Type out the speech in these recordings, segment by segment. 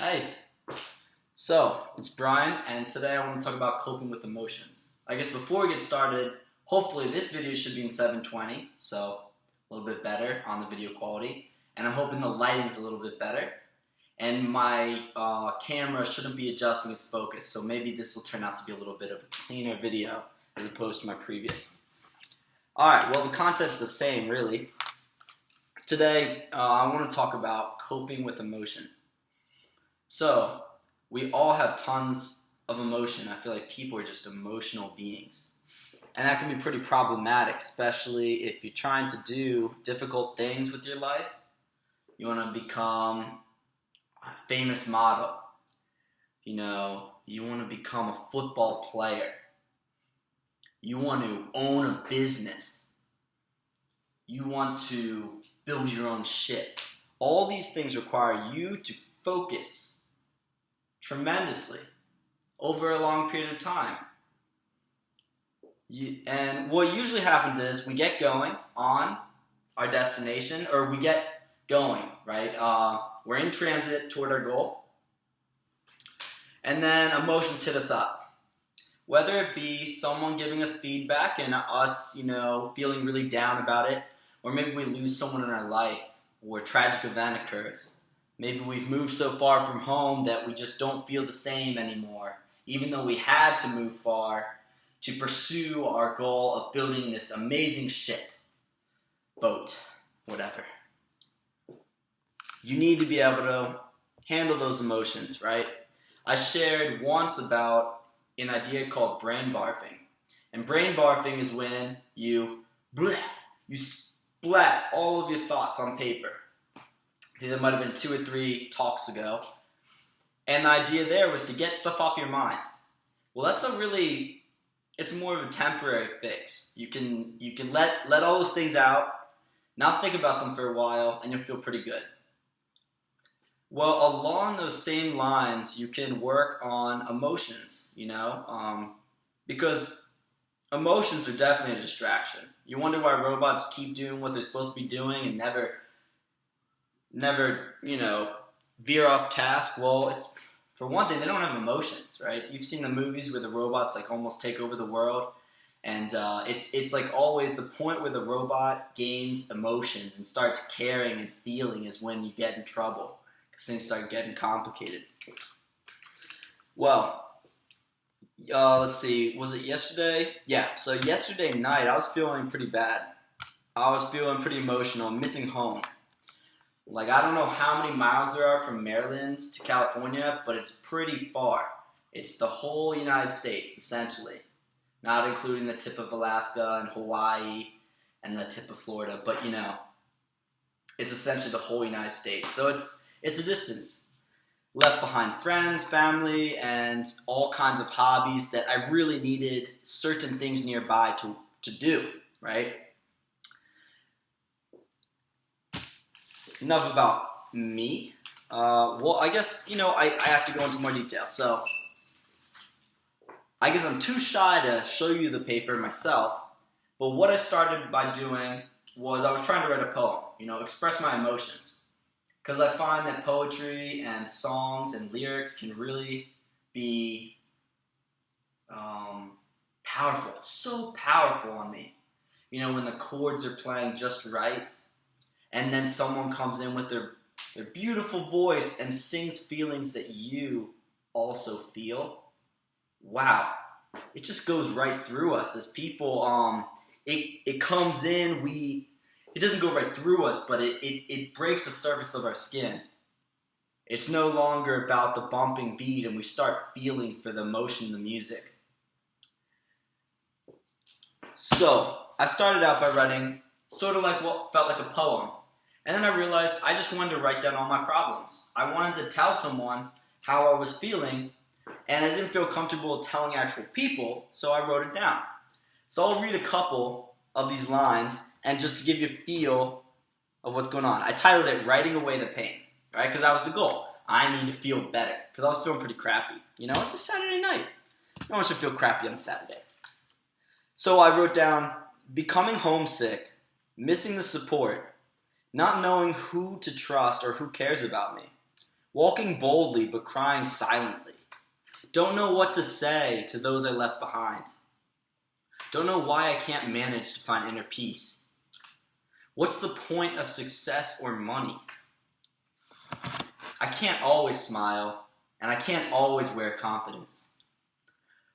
Hey, so it's Brian, and today I want to talk about coping with emotions. I guess before we get started, hopefully this video should be in 720, so a little bit better on the video quality, and I'm hoping the lighting is a little bit better, and my camera shouldn't be adjusting its focus, so maybe this will turn out to be a little bit of a cleaner video as opposed to my previous. Alright, well the content's the same really. Today I want to talk about coping with emotion. So, we all have tons of emotion. I feel like people are just emotional beings. And that can be pretty problematic, especially if you're trying to do difficult things with your life. You want to become a famous model. You want to become a football player. You want to own a business. You want to build your own shit. All these things require you to focus tremendously over a long period of time. And what usually happens is we get going on our destination, or we get going, right? We're in transit toward our goal, and then emotions hit us up. Whether it be someone giving us feedback and us, feeling really down about it, or maybe we lose someone in our life, or a tragic event occurs. Maybe we've moved so far from home that we just don't feel the same anymore, even though we had to move far to pursue our goal of building this amazing ship, boat, whatever. You need to be able to handle those emotions, right? I shared once about an idea called brain-barfing. And brain-barfing is when you splat all of your thoughts on paper. There might have been 2 or 3 talks ago. And the idea there was to get stuff off your mind. Well, it's more of a temporary fix. You can let all those things out, not think about them for a while, and you'll feel pretty good. Well, along those same lines, you can work on emotions, because emotions are definitely a distraction. You wonder why robots keep doing what they're supposed to be doing and never veer off task. Well, it's, for one thing, they don't have emotions, right? You've seen the movies where the robots almost take over the world, and it's always the point where the robot gains emotions and starts caring and feeling is when you get in trouble, because things start getting complicated. Well, let's see, was it yesterday? Yeah, so yesterday night I was feeling pretty bad. I was feeling pretty emotional, missing home. I don't know how many miles there are from Maryland to California, but it's pretty far. It's the whole United States, essentially. Not including the tip of Alaska and Hawaii and the tip of Florida, but it's essentially the whole United States. So it's a distance. Left behind friends, family, and all kinds of hobbies that I really needed certain things nearby to do, right? Enough about me. Well, I guess, I have to go into more detail. So, I guess I'm too shy to show you the paper myself. But what I started by doing was I was trying to write a poem, express my emotions. Because I find that poetry and songs and lyrics can really be powerful. So powerful on me. When the chords are playing just right. And then someone comes in with their beautiful voice and sings feelings that you also feel. Wow. It just goes right through us as people. It comes in, it doesn't go right through us, but it breaks the surface of our skin. It's no longer about the bumping beat, and we start feeling for the emotion of the music. So, I started out by writing sort of like what felt like a poem. And then I realized I just wanted to write down all my problems. I wanted to tell someone how I was feeling, and I didn't feel comfortable telling actual people, so I wrote it down. So I'll read a couple of these lines, and just to give you a feel of what's going on. I titled it Writing Away the Pain, right? Because that was the goal. I need to feel better, because I was feeling pretty crappy. It's a Saturday night. No one should feel crappy on a Saturday. So I wrote down, becoming homesick, missing the support, not knowing who to trust or who cares about me, walking boldly but crying silently. Don't know what to say to those I left behind. Don't know why I can't manage to find inner peace. What's the point of success or money? I can't always smile, and I can't always wear confidence.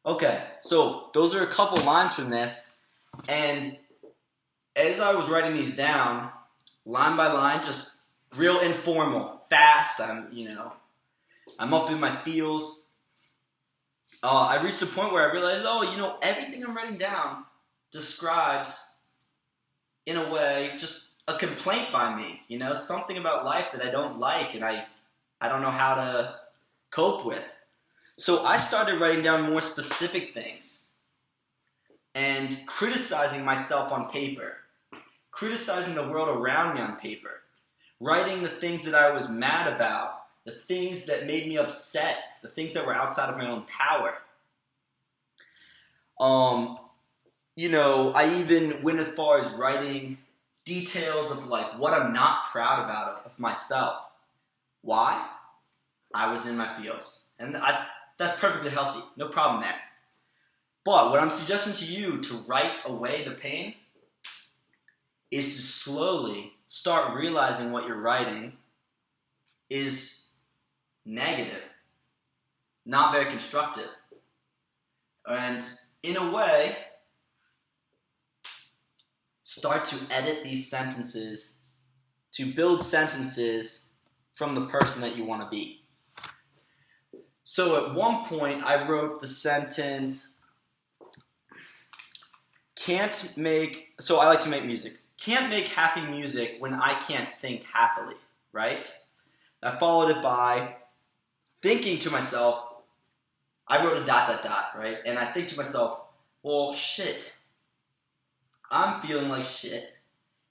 Okay, so those are a couple lines from this, and as I was writing these down, line by line, just real informal, fast, I'm up in my feels. I reached a point where I realized, everything I'm writing down describes, in a way, just a complaint by me, something about life that I don't like and I don't know how to cope with. So I started writing down more specific things and criticizing myself on paper, criticizing the world around me on paper, writing the things that I was mad about, the things that made me upset, the things that were outside of my own power. I even went as far as writing details of what I'm not proud about of myself. Why? I was in my feels. And that's perfectly healthy. No problem there. But what I'm suggesting to you to write away the pain is to slowly start realizing what you're writing is negative, not very constructive. And in a way, start to edit these sentences to build sentences from the person that you want to be. So at one point, I wrote the sentence, so I like to make music. Can't make happy music when I can't think happily, right? I followed it by thinking to myself, I wrote a ... right? And I think to myself, well, shit. I'm feeling like shit,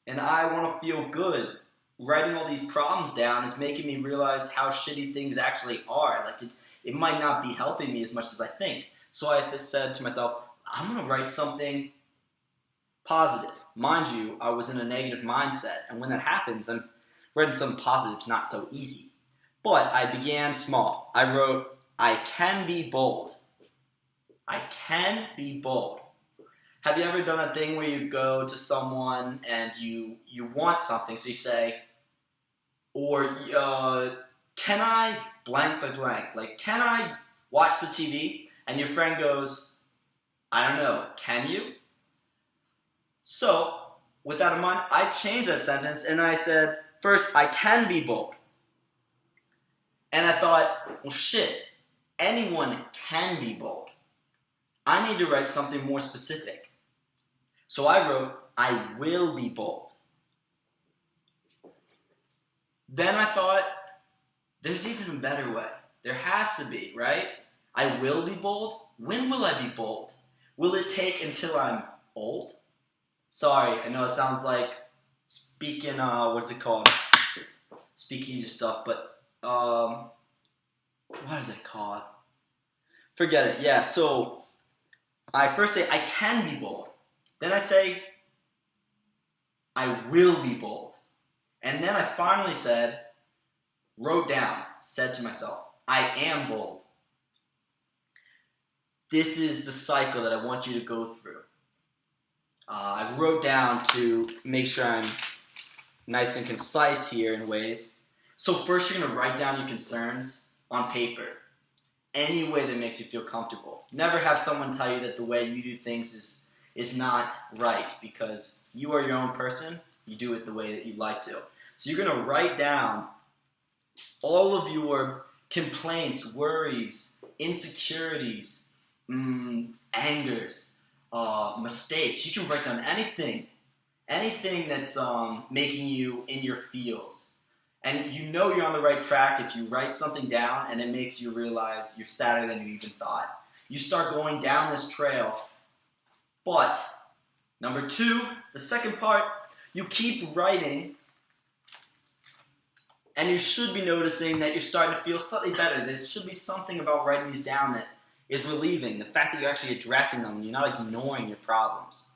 and I want to feel good. Writing all these problems down is making me realize how shitty things actually are. It might not be helping me as much as I think. So I said to myself, I'm going to write something positive. Mind you, I was in a negative mindset, and when that happens, writing something positive is not so easy. But I began small. I wrote, I can be bold. I can be bold. Have you ever done that thing where you go to someone and you want something, so you say, can I blank by blank? Can I watch the TV? And your friend goes, I don't know, can you? So, with that in mind, I changed that sentence and I said, first, I can be bold. And I thought, well, shit, anyone can be bold. I need to write something more specific. So I wrote, I will be bold. Then I thought, there's even a better way. There has to be, right? I will be bold? When will I be bold? Will it take until I'm old? Sorry, I know it sounds like speaking, speakeasy stuff, but, what is it called? Forget it. Yeah, so I first say, I can be bold. Then I say, I will be bold. And then I finally wrote down, said to myself, I am bold. This is the cycle that I want you to go through. I wrote down to make sure I'm nice and concise here in ways. So first you're going to write down your concerns on paper. Any way that makes you feel comfortable. Never have someone tell you that the way you do things is not right, because you are your own person. You do it the way that you like to. So you're going to write down all of your complaints, worries, insecurities, angers, mistakes. You can write down anything that's making you in your feels. And you know you're on the right track if you write something down and it makes you realize you're sadder than you even thought. You start going down this trail. But, number 2, the second part, you keep writing, and you should be noticing that you're starting to feel slightly better. There should be something about writing these down that is relieving. The fact that you're actually addressing them, you're not ignoring your problems.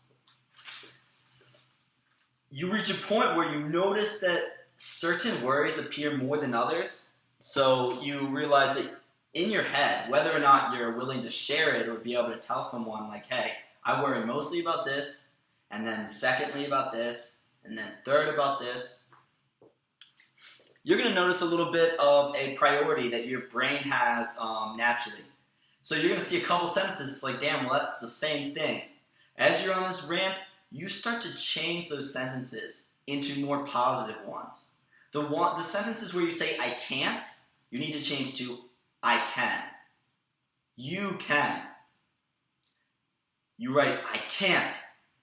You reach a point where you notice that certain worries appear more than others. So you realize that in your head, whether or not you're willing to share it or be able to tell someone like, hey, I worry mostly about this, and then secondly about this, and then third about this, you're going to notice a little bit of a priority that your brain has naturally. So you're going to see a couple sentences, it's like, damn, well, that's the same thing. As you're on this rant, you start to change those sentences into more positive ones. The sentences where you say, I can't, you need to change to, I can. You can. You write, I can't.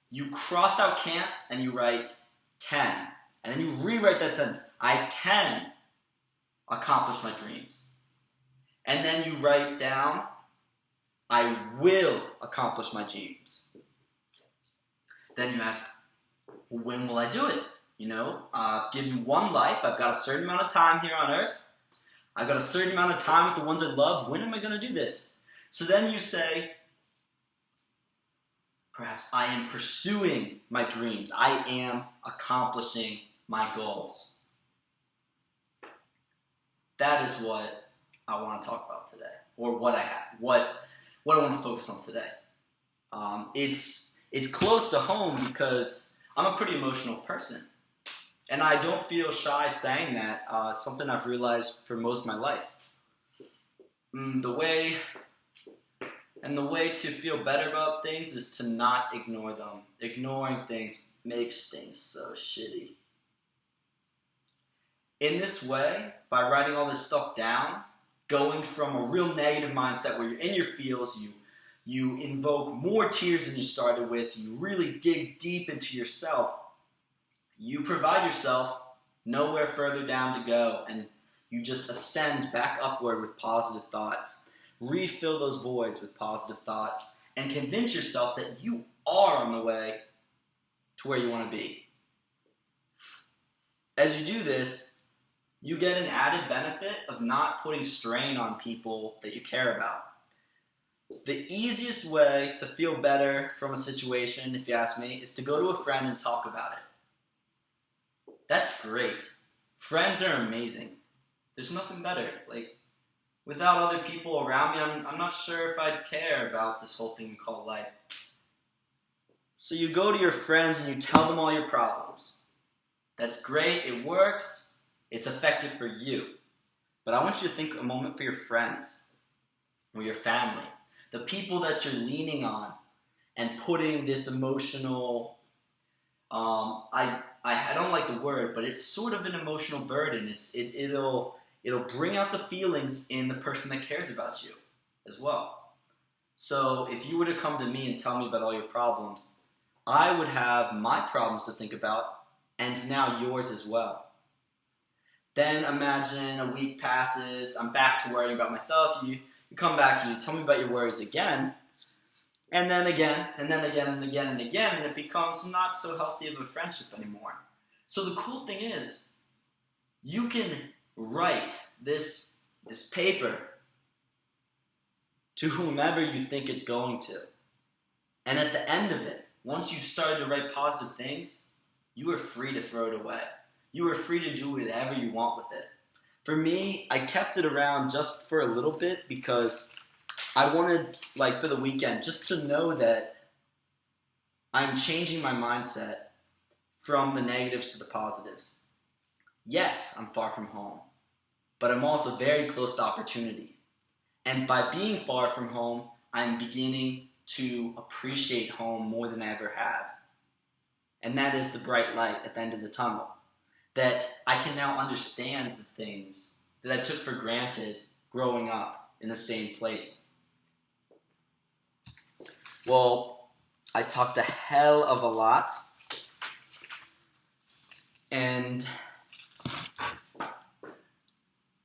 You cross out can't, and you write, can. And then you rewrite that sentence, I can accomplish my dreams. And then you write down, I will accomplish my dreams. Then you ask, well, when will I do it? You know, given one life, I've got a certain amount of time here on earth. I've got a certain amount of time with the ones I love. When am I going to do this? So then you say, perhaps I am pursuing my dreams. I am accomplishing my goals. That is what I want to talk about today, or what I want to focus on today. It's close to home because I'm a pretty emotional person, and I don't feel shy saying that. Something I've realized for most of my life. The way to feel better about things is to not ignore them. Ignoring things makes things so shitty. In this way, by writing all this stuff down, going from a real negative mindset where you're in your feels, you invoke more tears than you started with, you really dig deep into yourself, you provide yourself nowhere further down to go, and you just ascend back upward with positive thoughts. Refill those voids with positive thoughts, and convince yourself that you are on the way to where you want to be. As you do this, you get an added benefit of not putting strain on people that you care about. The easiest way to feel better from a situation, if you ask me, is to go to a friend and talk about it. That's great. Friends are amazing. There's nothing better. Like, without other people around me, I'm not sure if I'd care about this whole thing we call life. So you go to your friends and you tell them all your problems. That's great, it works, it's effective for you. But I want you to think a moment for your friends or your family, the people that you're leaning on and putting this emotional, I don't like the word, but it's sort of an emotional burden. It'll bring out the feelings in the person that cares about you as well. So if you were to come to me and tell me about all your problems, I would have my problems to think about, and now yours as well. Then imagine a week passes, I'm back to worrying about myself, you come back and you tell me about your worries again, and then again, and then again, and again, and again, and it becomes not so healthy of a friendship anymore. So the cool thing is, you can write this paper to whomever you think it's going to. And at the end of it, once you've started to write positive things, you are free to throw it away. You are free to do whatever you want with it. For me, I kept it around just for a little bit because I wanted, like, for the weekend, just to know that I'm changing my mindset from the negatives to the positives. Yes, I'm far from home, but I'm also very close to opportunity. And by being far from home, I'm beginning to appreciate home more than I ever have. And that is the bright light at the end of the tunnel. That I can now understand the things that I took for granted growing up in the same place. Well, I talked a hell of a lot, and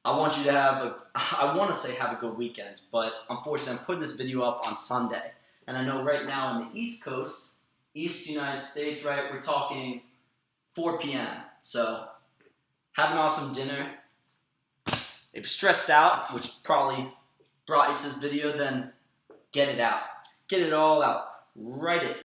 I want to say have a good weekend, but unfortunately I'm putting this video up on Sunday, and I know right now on the East Coast, East United States, right, we're talking 4 p.m. So, have an awesome dinner. If you're stressed out, which probably brought you to this video, then get it out. Get it all out. Write it.